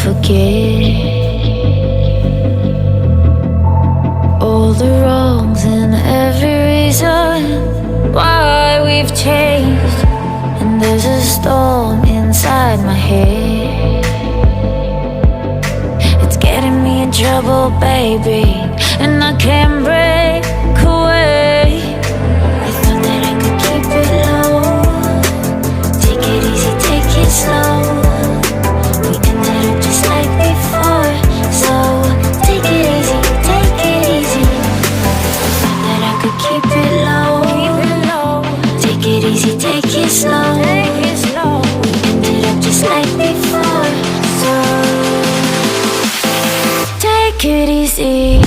forget all the wrongs and every reason why we've changed. And there's a storm inside my head, it's getting me in trouble, baby, and I can't break away. I thought that I could keep it low, take it easy, take it slow. We ended up just like before, so take it easy, take it easy. I thought that I could keep it low, take it easy, take it slow. We ended up just like before, so take it easy.